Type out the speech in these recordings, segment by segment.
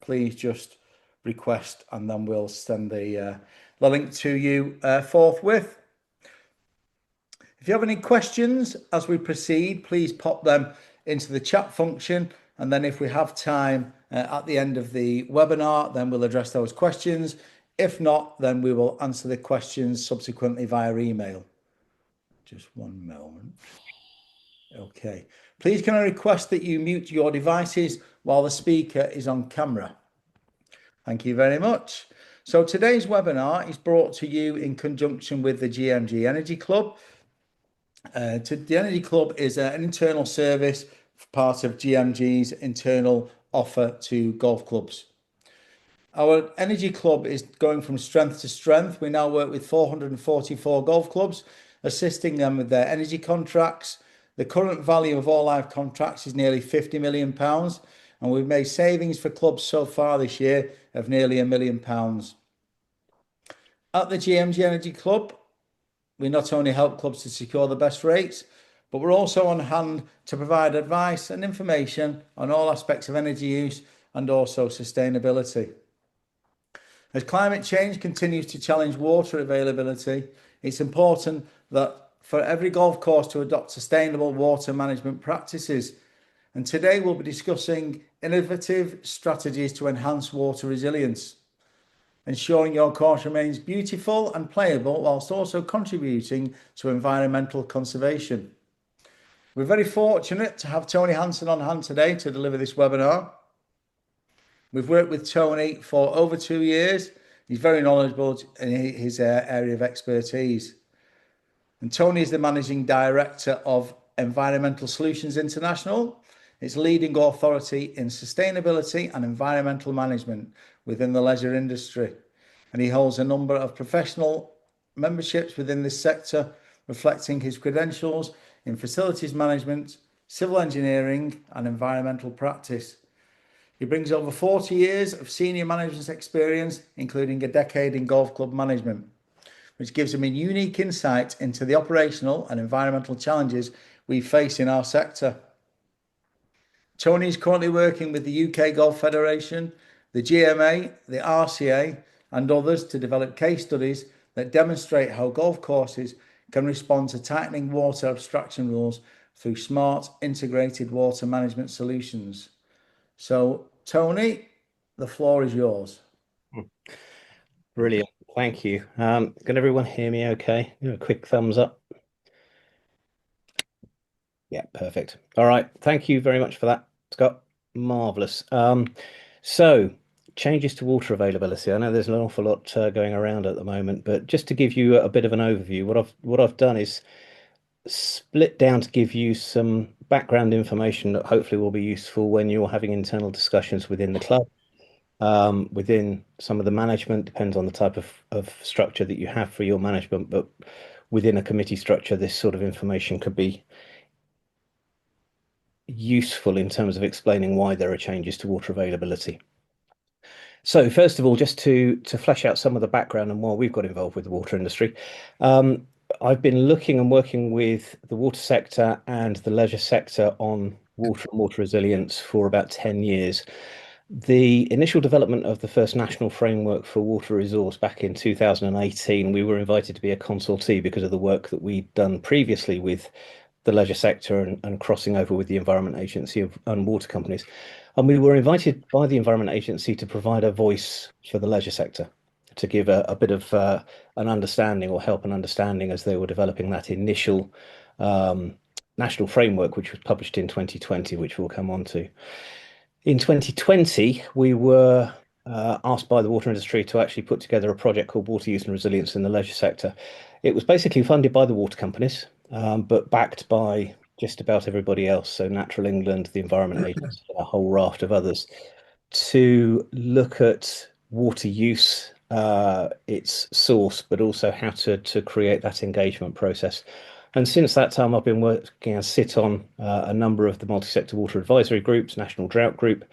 please just request, and then we'll send the link to you forthwith. If you have any questions as we proceed, please pop them into the chat function, and then if we have time at the end of the webinar, then we'll address those questions. If not, then we will answer the questions subsequently via email. Just one moment. Okay. Please can I request that you mute your devices while the speaker is on camera? Thank you very much. So today's webinar is brought to you in conjunction with the GMG Energy Club. The Energy Club is an internal service, part of GMG's internal offer to golf clubs. Our Energy Club is going from strength to strength. We now work with 444 golf clubs, assisting them with their energy contracts. The current value of all live contracts is nearly £50 million, and we've made savings for clubs so far this year of nearly £1 million. At the GMG Energy Club, we not only help clubs to secure the best rates, but we're also on hand to provide advice and information on all aspects of energy use and also sustainability. As climate change continues to challenge water availability, it's important that for every golf course to adopt sustainable water management practices. And today we'll be discussing innovative strategies to enhance water resilience, ensuring your course remains beautiful and playable whilst also contributing to environmental conservation. We're very fortunate to have Tony Hanson on hand today to deliver this webinar. We've worked with Tony for over 2 years. He's very knowledgeable in his area of expertise. And Tony is the Managing Director of Environmental Solutions International. It's leading authority in sustainability and environmental management within the leisure industry. And he holds a number of professional memberships within this sector, reflecting his credentials in facilities management, civil engineering, and environmental practice. He brings over 40 years of senior management experience, including a decade in golf club management, which gives him a unique insight into the operational and environmental challenges we face in our sector. Tony is currently working with the UK Golf Federation, the GMA, the RCA, and others to develop case studies that demonstrate how golf courses can respond to tightening water abstraction rules through smart, integrated water management solutions. So, Tony, the floor is yours. Brilliant. Thank you. Can everyone hear me okay? A quick thumbs up. Yeah, perfect. All right. Thank you very much for that, Scott. Marvelous. So changes to water availability. I know there's an awful lot going around at the moment, but just to give you a bit of an overview, what I've done is split down to give you some background information that hopefully will be useful when you're having internal discussions within the club. Within some of the management, depends on the type of structure that you have for your management, but within a committee structure, this sort of information could be useful in terms of explaining why there are changes to water availability. So first of all, just to flesh out some of the background and why we've got involved with the water industry. I've been looking and working with the water sector and the leisure sector on water and water resilience for about 10 years. The initial development of the first national framework for water resource back in 2018, we were invited to be a consultee because of the work that we'd done previously with the leisure sector and crossing over with the Environment Agency and water companies. And we were invited by the Environment Agency to provide a voice for the leisure sector, to give a bit of an understanding or help an understanding as they were developing that initial national framework, which was published in 2020, which we'll come on to. In 2020, we were asked by the water industry to actually put together a project called Water Use and Resilience in the Leisure Sector. It was basically funded by the water companies, but backed by just about everybody else. So Natural England, the Environment Agency, a whole raft of others, to look at water use, its source, but also how to create that engagement process. And since that time, I've been working as sit on a number of the multi-sector water advisory groups, National Drought Group.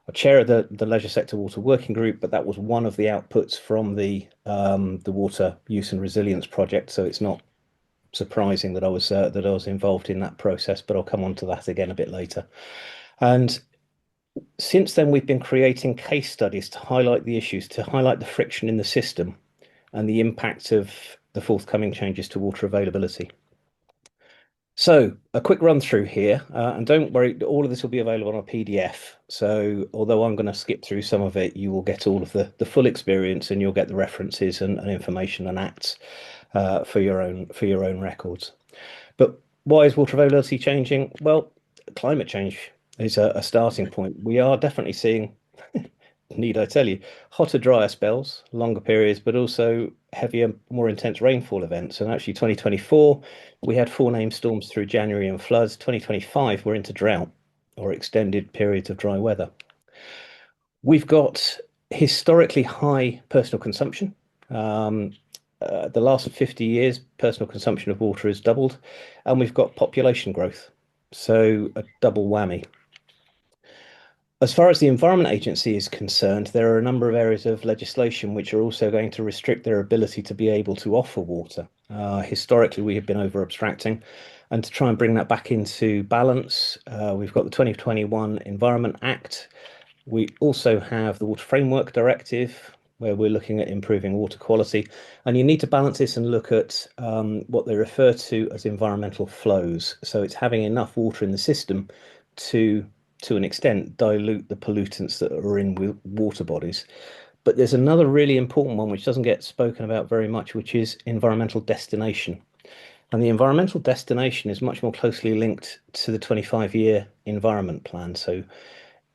I chair of the Leisure Sector Water Working Group, but that was one of the outputs from the Water Use and Resilience project. So it's not surprising that I was involved in that process, but I'll come on to that again a bit later. And Since then, we've been creating case studies to highlight the issues, to highlight the friction in the system and the impact of the forthcoming changes to water availability. So a quick run through here, and don't worry, all of this will be available on a PDF. So although I'm going to skip through some of it, you will get all of the full experience, and you'll get the references and information and acts for your own records. But why is water availability changing? Well, climate change is a starting point. We are definitely seeing, need I tell you, hotter, drier spells, longer periods, but also heavier, more intense rainfall events. And actually, 2024, we had 4 named storms through January and floods. 2025, we're into drought or extended periods of dry weather. We've got historically high personal consumption. The last 50 years, personal consumption of water has doubled, and we've got population growth. So a double whammy. As far as the Environment Agency is concerned, there are a number of areas of legislation which are also going to restrict their ability to be able to offer water. Historically, we have been over abstracting, and to try and bring that back into balance, we've got the 2021 Environment Act. We also have the Water Framework Directive, where we're looking at improving water quality. And you need to balance this and look at what they refer to as environmental flows. So it's having enough water in the system to an extent, dilute the pollutants that are in water bodies. But there's another really important one which doesn't get spoken about very much, which is environmental destination. And the environmental destination is much more closely linked to the 25-year environment plan. So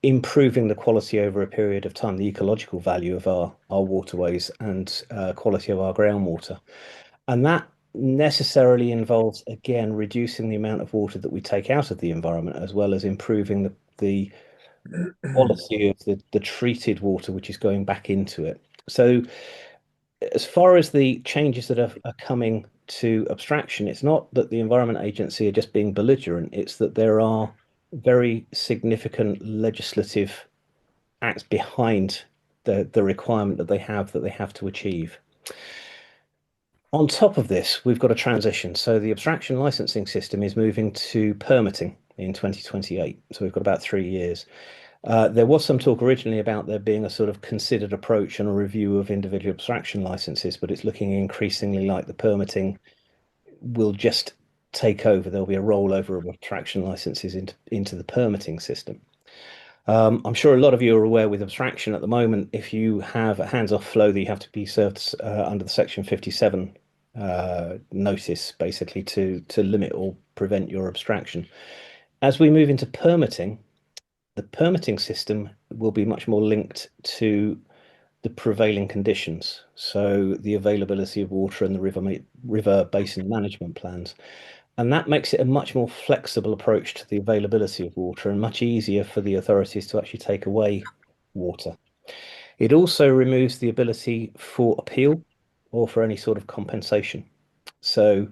improving the quality over a period of time, the ecological value of our waterways and quality of our groundwater. And that necessarily involves, again, reducing the amount of water that we take out of the environment, as well as improving the quality of the treated water which is going back into it. So as far as the changes that are coming to abstraction, it's not that the Environment Agency are just being belligerent, it's that there are very significant legislative acts behind the requirement that they have to achieve. On top of this, we've got a transition. So the abstraction licensing system is moving to permitting in 2028. So we've got about 3 years. There was some talk originally about there being a sort of considered approach and a review of individual abstraction licenses, but it's looking increasingly like the permitting will just take over. There'll be a rollover of abstraction licenses into the permitting system. I'm sure a lot of you are aware with abstraction at the moment, if you have a hands-off flow that you have to be served under the Section 57 notice, basically to limit or prevent your abstraction. As we move into permitting, the permitting system will be much more linked to the prevailing conditions. So the availability of water and the river basin management plans. And that makes it a much more flexible approach to the availability of water and much easier for the authorities to actually take away water. It also removes the ability for appeal or for any sort of compensation. So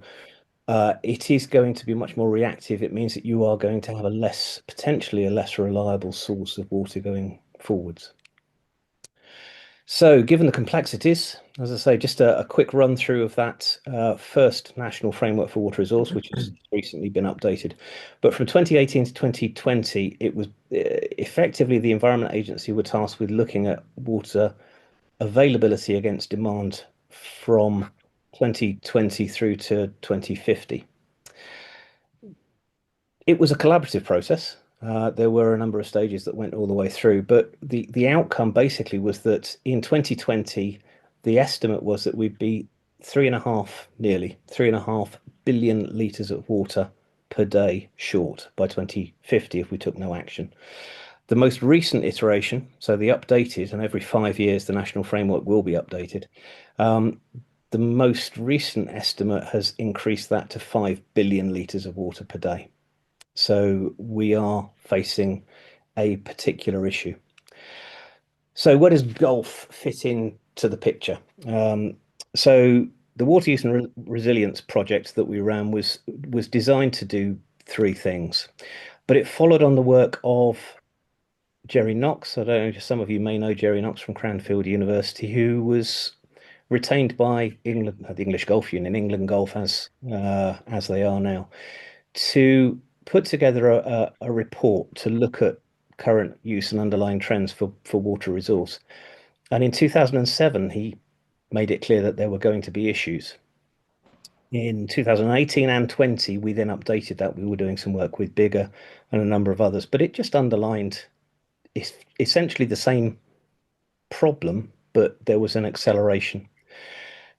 it is going to be much more reactive. It means that you are going to have potentially a less reliable source of water going forwards. So given the complexities, as I say, just a quick run through of that first National Framework for Water Resource, which has recently been updated. But from 2018 to 2020, it was effectively the Environment Agency were tasked with looking at water availability against demand from 2020 through to 2050. It was a collaborative process. There were a number of stages that went all the way through, but the outcome basically was that in 2020, the estimate was that we'd be nearly 3.5 billion litres of water per day short by 2050 if we took no action. The most recent iteration, so the updated, and every 5 years the national framework will be updated. The most recent estimate has increased that to 5 billion litres of water per day. So we are facing a particular issue. So where does golf fit into the picture? So the Water Use and Resilience project that we ran was designed to do 3 things, but it followed on the work of Jerry Knox. I don't know, some of you may know Jerry Knox from Cranfield University, who was retained by England, the English Golf Union, England Golf as they are now, to put together a report to look at current use and underlying trends for water resource. And in 2007, he made it clear that there were going to be issues. In 2018 and 20, we then updated that. We were doing some work with Bigger and a number of others, but it just underlined essentially the same problem, but there was an acceleration.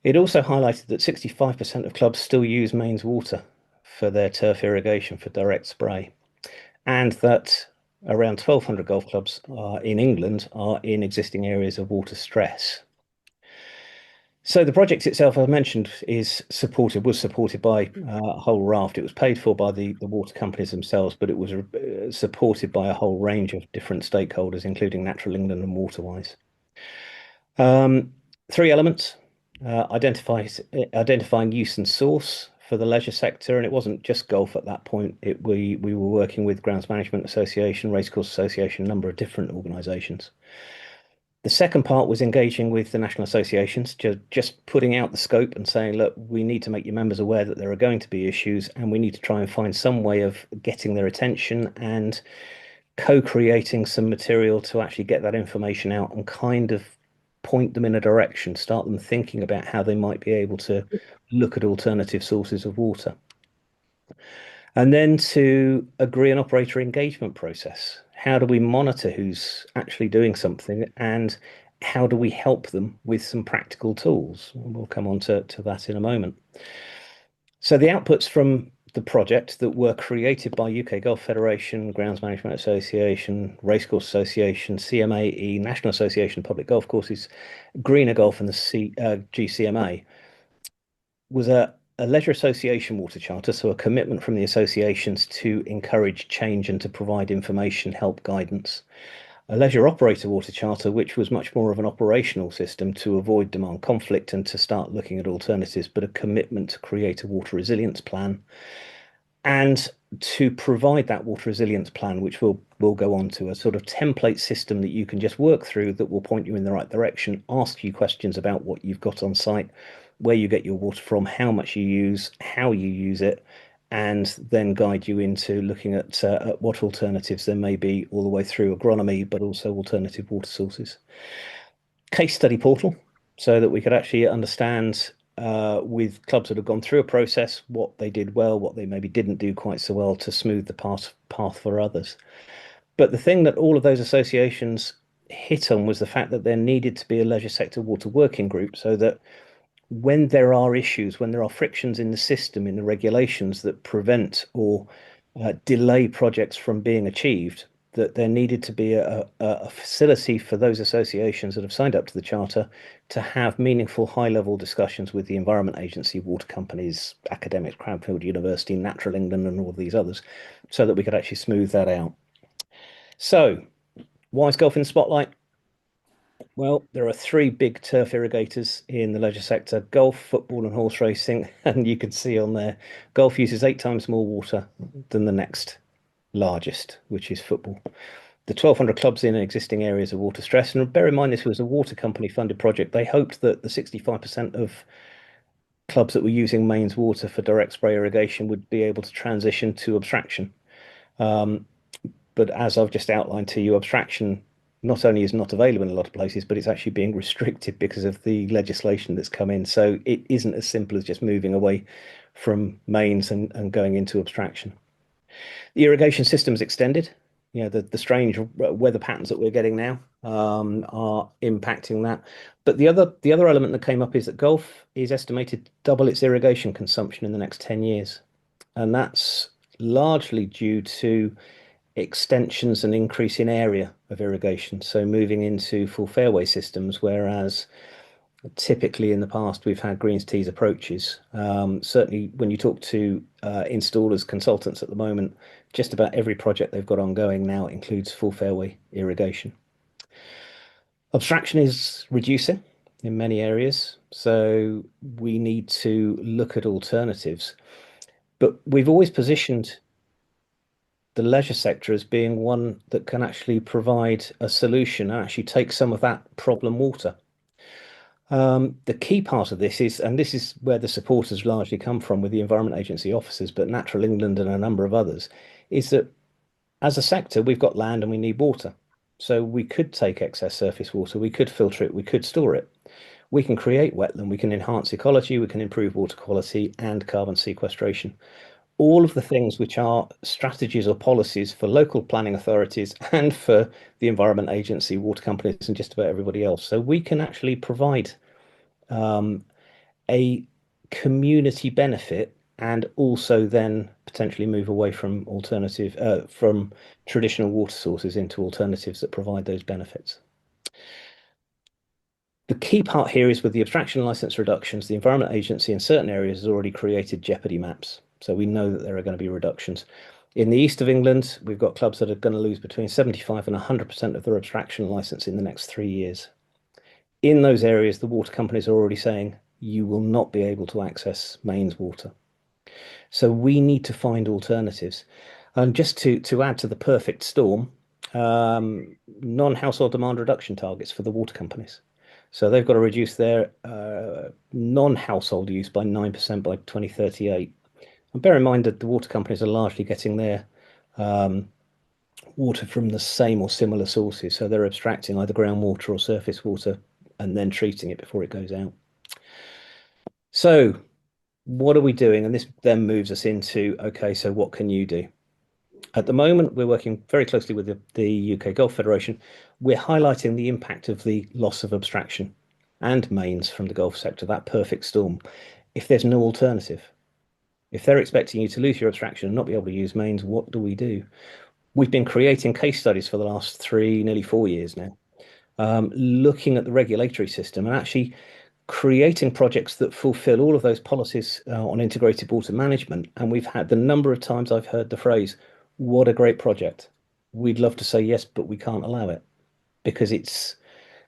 It also highlighted that 65% of clubs still use mains water for their turf irrigation for direct spray, and that around 1,200 golf clubs in England are in existing areas of water stress. So the project itself, I mentioned, was supported by a whole raft. It was paid for by the water companies themselves, but it was supported by a whole range of different stakeholders, including Natural England and Waterwise. Three elements: identifying use and source for the leisure sector, and it wasn't just golf at that point. We were working with Grounds Management Association, Racecourse Association, a number of different organisations. The second part was engaging with the national associations, just putting out the scope and saying, look, we need to make your members aware that there are going to be issues, and we need to try and find some way of getting their attention and co-creating some material to actually get that information out and kind of point them in a direction, start them thinking about how they might be able to look at alternative sources of water. And then to agree an operator engagement process. How do we monitor who's actually doing something, and how do we help them with some practical tools? We'll come on to that in a moment. So the outputs from the project that were created by UK Golf Federation, Grounds Management Association, Racecourse Association, CMAE, National Association of Public Golf Courses, Greener Golf, and the GCMA was a leisure association water charter, so a commitment from the associations to encourage change and to provide information, help, guidance. A leisure operator water charter, which was much more of an operational system to avoid demand conflict and to start looking at alternatives, but a commitment to create a water resilience plan and to provide that water resilience plan, which we'll go on to, a sort of template system that you can just work through that will point you in the right direction, ask you questions about what you've got on site, where you get your water from, how much you use, how you use it, and then guide you into looking at what alternatives there may be all the way through agronomy, but also alternative water sources. Case study portal, so that we could actually understand with clubs that have gone through a process, what they did well, what they maybe didn't do quite so well to smooth the path for others. But the thing that all of those associations hit on was the fact that there needed to be a leisure sector water working group, so that when there are issues, when there are frictions in the system, in the regulations that prevent or delay projects from being achieved, that there needed to be a facility for those associations that have signed up to the charter to have meaningful high-level discussions with the Environment Agency, water companies, academics, Cranfield University, Natural England, and all of these others, so that we could actually smooth that out. So, why is golf in the spotlight? Well, there are three big turf irrigators in the leisure sector: golf, football, and horse racing. And you can see on there, golf uses 8 times more water than the next largest, which is football. The 1,200 clubs in existing areas of water stress. And bear in mind, this was a water company funded project. They hoped that the 65% of clubs that were using mains water for direct spray irrigation would be able to transition to abstraction. But as I've just outlined to you, abstraction not only is not available in a lot of places, but it's actually being restricted because of the legislation that's come in. So it isn't as simple as just moving away from mains and going into abstraction. The irrigation system is extended. You know, the strange weather patterns that we're getting now are impacting that. But the other element that came up is that golf is estimated to double its irrigation consumption in the next 10 years. And that's largely due to extensions and increase in area of irrigation. So moving into full fairway systems, whereas typically in the past we've had greens, tees, approaches. Certainly when you talk to installers, consultants at the moment, just about every project they've got ongoing now includes full fairway irrigation. Abstraction is reducing in many areas, so we need to look at alternatives. But we've always positioned the leisure sector as being one that can actually provide a solution and actually take some of that problem water. The key part of this is, and this is where the support has largely come from with the Environment Agency officers, but Natural England and a number of others, is that As a sector, we've got land and we need water. So we could take excess surface water, we could filter it, we could store it. We can create wetland, we can enhance ecology, we can improve water quality and carbon sequestration. All of the things which are strategies or policies for local planning authorities and for the Environment Agency, water companies, and just about everybody else. So we can actually provide a community benefit and also then potentially move away from from traditional water sources into alternatives that provide those benefits. The key part here is with the abstraction license reductions, the Environment Agency in certain areas has already created jeopardy maps. So we know that there are going to be reductions. In the east of England, we've got clubs that are going to lose between 75 and 100% of their abstraction license in the next 3 years. In those areas, the water companies are already saying you will not be able to access mains water. So we need to find alternatives. And just to add to the perfect storm, non-household demand reduction targets for the water companies. So they've got to reduce their non-household use by 9% by 2038. And bear in mind that the water companies are largely getting their water from the same or similar sources. So they're abstracting either groundwater or surface water and then treating it before it goes out. So what are we doing? And this then moves us into, okay, so what can you do? At the moment, we're working very closely with the UK Golf Federation. We're highlighting the impact of the loss of abstraction and mains from the golf sector, that perfect storm. If there's no alternative, if they're expecting you to lose your abstraction and not be able to use mains, what do we do? We've been creating case studies for the last 3, nearly 4 years now, looking at the regulatory system and actually creating projects that fulfill all of those policies on integrated water management. And we've had the number of times I've heard the phrase, what a great project. We'd love to say yes, but we can't allow it because it's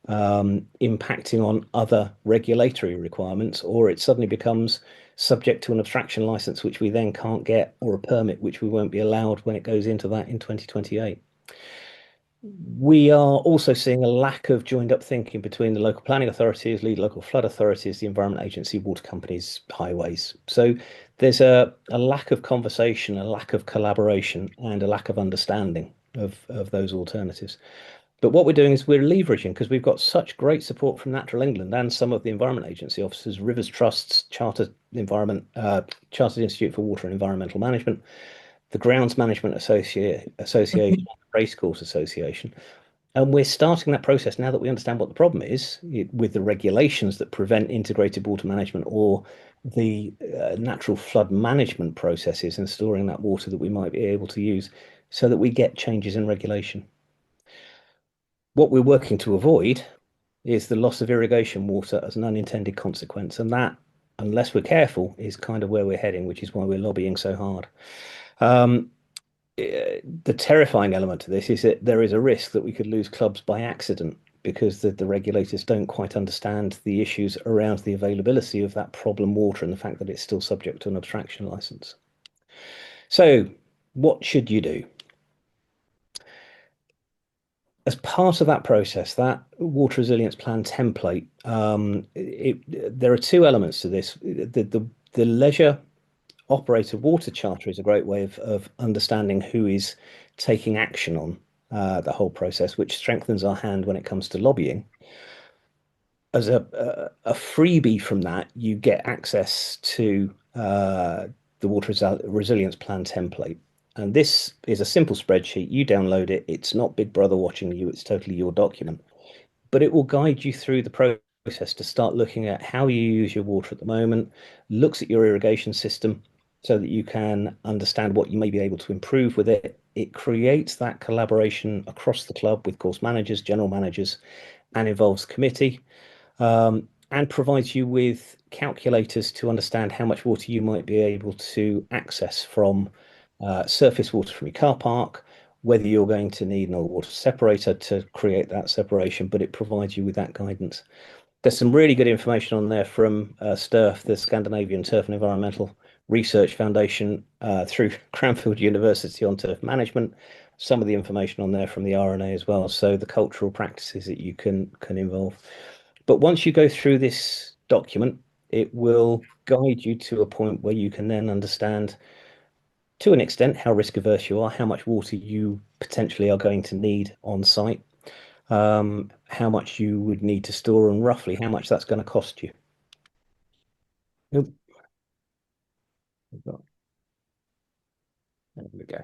impacting on other regulatory requirements, or it suddenly becomes subject to an abstraction license, which we then can't get, or a permit, which we won't be allowed when it goes into that in 2028. We are also seeing a lack of joined up thinking between the local planning authorities, lead local flood authorities, the Environment Agency, water companies, highways. So there's a lack of conversation, a lack of collaboration, and a lack of understanding of those alternatives. But what we're doing is we're leveraging, because we've got such great support from Natural England and some of the Environment Agency officers, Rivers Trusts, Chartered Institute for Water and Environmental Management, the Grounds Management Association, Racecourse Association. And we're starting that process now that we understand what the problem is with the regulations that prevent integrated water management or the natural flood management processes and storing that water that we might be able to use so that we get changes in regulation. What we're working to avoid is the loss of irrigation water as an unintended consequence. And that, unless we're careful, is kind of where we're heading, which is why we're lobbying so hard. The terrifying element to this is that there is a risk that we could lose clubs by accident because the regulators don't quite understand the issues around the availability of that problem water and the fact that it's still subject to an abstraction license. So what should you do? As part of that process, that water resilience plan template, there are two elements to this. The leisure operator water charter is a great way of understanding who is taking action on the whole process, which strengthens our hand when it comes to lobbying. As a freebie from that, you get access to the water resilience plan template. And this is a simple spreadsheet. You download it. It's not Big Brother watching you. It's totally your document. But it will guide you through the process to start looking at how you use your water at the moment, looks at your irrigation system so that you can understand what you may be able to improve with it. It creates that collaboration across the club with course managers, general managers, and involves committee, and provides you with calculators to understand how much water you might be able to access from surface water from your car park, whether you're going to need an oil water separator to create that separation, but it provides you with that guidance. There's some really good information on there from STURF, the Scandinavian Turf and Environmental Research Foundation, through Cranfield University on turf management. Some of the information on there from the RNA as well. So the cultural practices that you can involve. But once you go through this document, it will guide you to a point where you can then understand to an extent, how risk averse you are, how much water you potentially are going to need on site, how much you would need to store, and roughly how much that's going to cost you. Oop, there we go.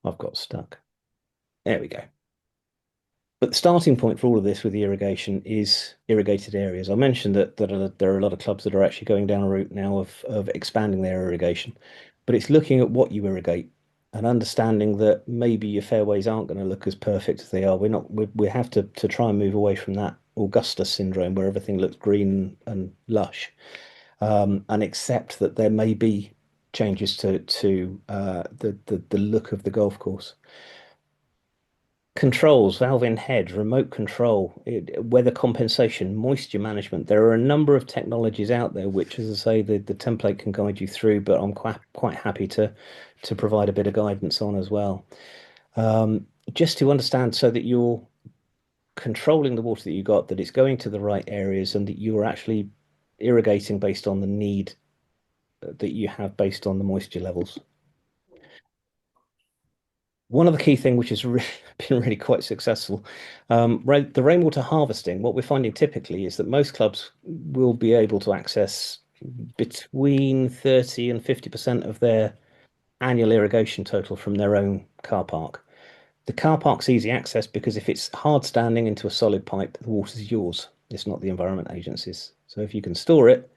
I've got stuck. There we go. But the starting point for all of this with the irrigation is irrigated areas. I mentioned that there are a lot of clubs that are actually going down a route now of expanding their irrigation, but it's looking at what you irrigate and understanding that maybe your fairways aren't going to look as perfect as they are. We have to try and move away from that Augustus syndrome where everything looks green and lush, and accept that there may be changes to the look of the golf course. Controls, valve in head, remote control, weather compensation, moisture management. There are a number of technologies out there which, as I say, the template can guide you through, but I'm quite happy to provide a bit of guidance on as well. Just to understand so that you're controlling the water that you got, that it's going to the right areas, and that you're actually irrigating based on the need that you have based on the moisture levels. One of the key things which has been really quite successful, the rainwater harvesting, what we're finding typically is that most clubs will be able to access between 30 and 50% of their annual irrigation total from their own car park. The car park's easy access because if it's hard standing into a solid pipe, the water's yours. It's not the Environment Agency's. So if you can store it,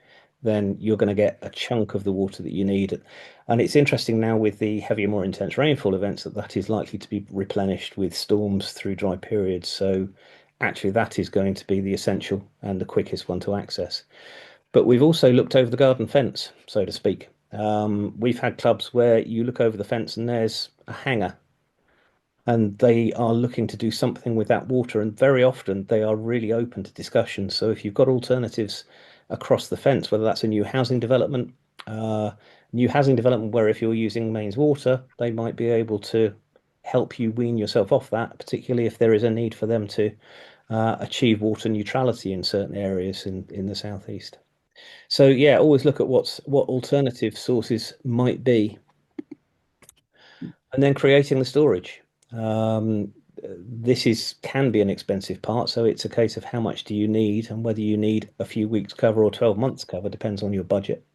then you're going to get a chunk of the water that you need. And it's interesting now with the heavier, more intense rainfall events that is likely to be replenished with storms through dry periods. So actually that is going to be the essential and the quickest one to access. But we've also looked over the garden fence, so to speak. We've had clubs where you look over the fence and there's a hanger and they are looking to do something with that water. And very often they are really open to discussion. So if you've got alternatives across the fence, whether that's a uh, new housing development where if you're using mains water, they might be able to help you wean yourself off that, particularly if there is a need for them to achieve water neutrality in certain areas in the southeast. So yeah, always look at what alternative sources might be, and then creating the storage. Um, this is can be an expensive part, so it's a case of how much do you need and whether you need a few weeks cover or 12 months cover depends on your budget.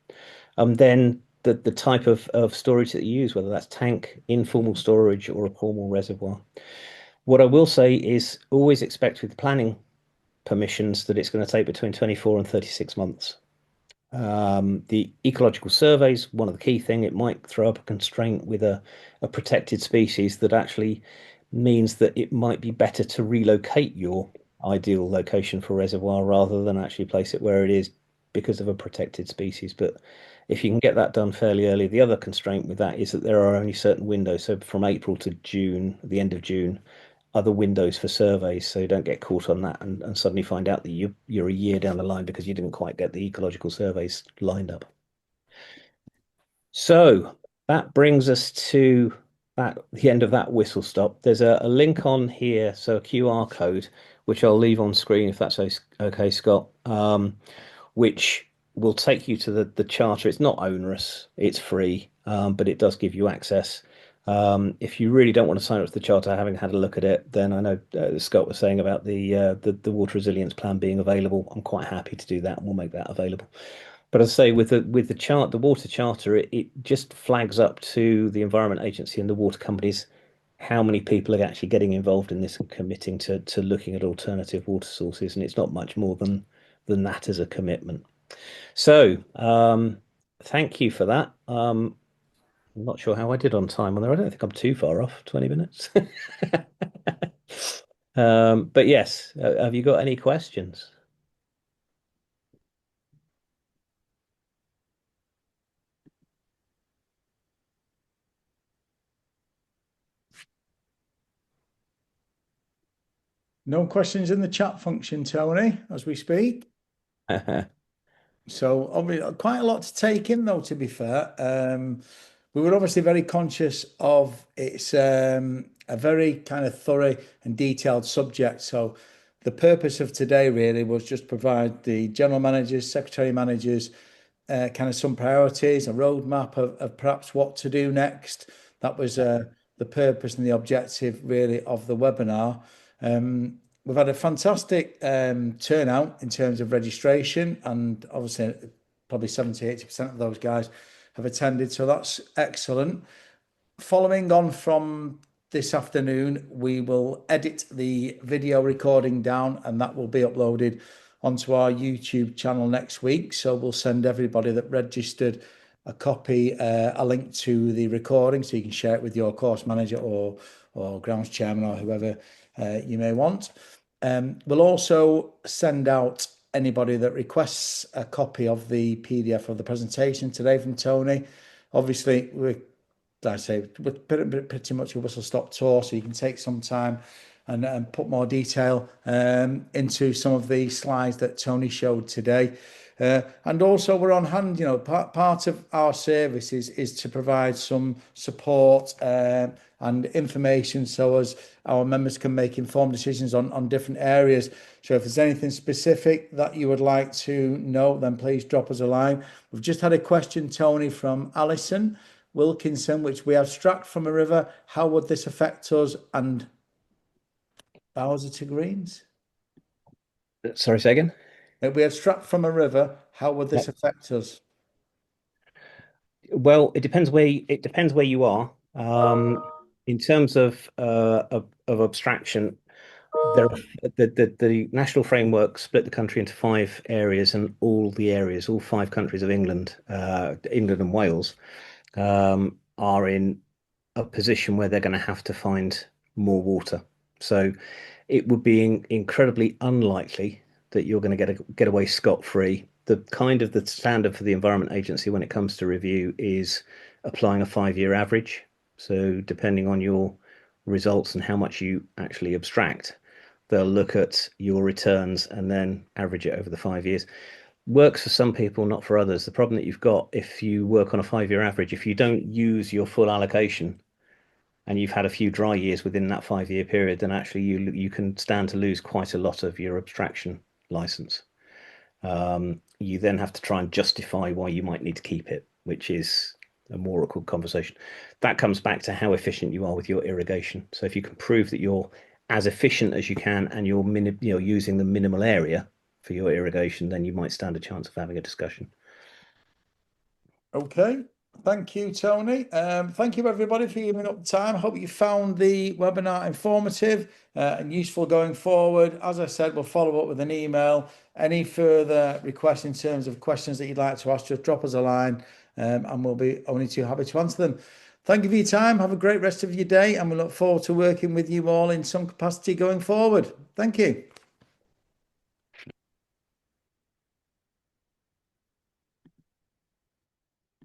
Then the type of storage that you use, whether that's tank, informal storage, or a formal reservoir. What I will say is always expect with planning permissions that it's going to take between 24 and 36 months. The ecological surveys, one of the key thing, it might throw up a constraint with a protected species that actually means that it might be better to relocate your ideal location for reservoir rather than actually place it where it is because of a protected species. But if you can get that done fairly early, the other constraint with that is that there are only certain windows. So from April to June, the end of June, other windows for surveys, so you don't get caught on that and suddenly find out that you're a year down the line because you didn't quite get the ecological surveys lined up. So that brings us to the end of that whistle stop. There's a link on here, so a QR code, which I'll leave on screen if that's okay, Scott, which will take you to the charter. It's not onerous, it's free, but it does give you access. If you really don't want to sign up to the charter, having had a look at it, then I know Scott was saying about the water resilience plan being available. I'm quite happy to do that, and we'll make that available. But as I say, with the water charter, it just flags up to the Environment Agency and the water companies how many people are actually getting involved in this and committing to looking at alternative water sources, and it's not much more than that as a commitment. So, thank you for that. I'm not sure how I did on time on there. I don't think I'm too far off, 20 minutes. But yes, have you got any questions? No questions in the chat function, Tony, as we speak. So obviously quite a lot to take in though, to be fair. We were obviously very conscious of it's a very kind of thorough and detailed subject. So the purpose of today really was just provide the general managers, secretary managers, kind of some priorities, a roadmap of perhaps what to do next. That was the purpose and the objective really of the webinar. We've had a fantastic turnout in terms of registration, and obviously probably 70-80% of those guys have attended, so that's excellent. Following on from this afternoon, we will edit the video recording down, and that will be uploaded onto our YouTube channel next week. So we'll send everybody that registered a copy, a link to the recording, so you can share it with your course manager or grounds chairman or whoever you may want. We'll also send out anybody that requests a copy of the PDF of the presentation today from Tony. Obviously, like I say, we're pretty much a whistle-stop tour, so you can take some time and put more detail into some of the slides that Tony showed today. And also we're on hand, you know, part of our service is to provide some support and information so as our members can make informed decisions on different areas. So if there's anything specific that you would like to know, then please drop us a line. We've just had a question, Tony, from Alison Wilkinson, which we abstract from a river. How would this affect us and Bowser to Greens? Sorry, say again? If we abstract from a river, how would this affect us? Well, it depends where you are. In terms of abstraction, the national framework split the country into 5 areas, and all 5 countries of England, England and Wales, are in a position where they're going to have to find more water. So it would be incredibly unlikely that you're going to get away scot-free. The standard for the Environment Agency when it comes to review is applying a 5-year average. So depending on your results and how much you actually abstract, they'll look at your returns and then average it over the 5 years. Works for some people, not for others. The problem that you've got if you work on a 5-year average, if you don't use your full allocation and you've had a few dry years within that 5-year period, then actually you can stand to lose quite a lot of your abstraction license. You then have to try and justify why you might need to keep it, which is a more awkward conversation. That comes back to how efficient you are with your irrigation. So if you can prove that you're as efficient as you can and you're using the minimal area for your irrigation, then you might stand a chance of having a discussion. Okay. Thank you, Tony. Thank you, everybody, for giving up time. I hope you found the webinar informative and useful going forward. As I said, we'll follow up with an email. Any further requests in terms of questions that you'd like to ask, just drop us a line and we'll be only too happy to answer them. Thank you for your time. Have a great rest of your day, and we look forward to working with you all in some capacity going forward. Thank you.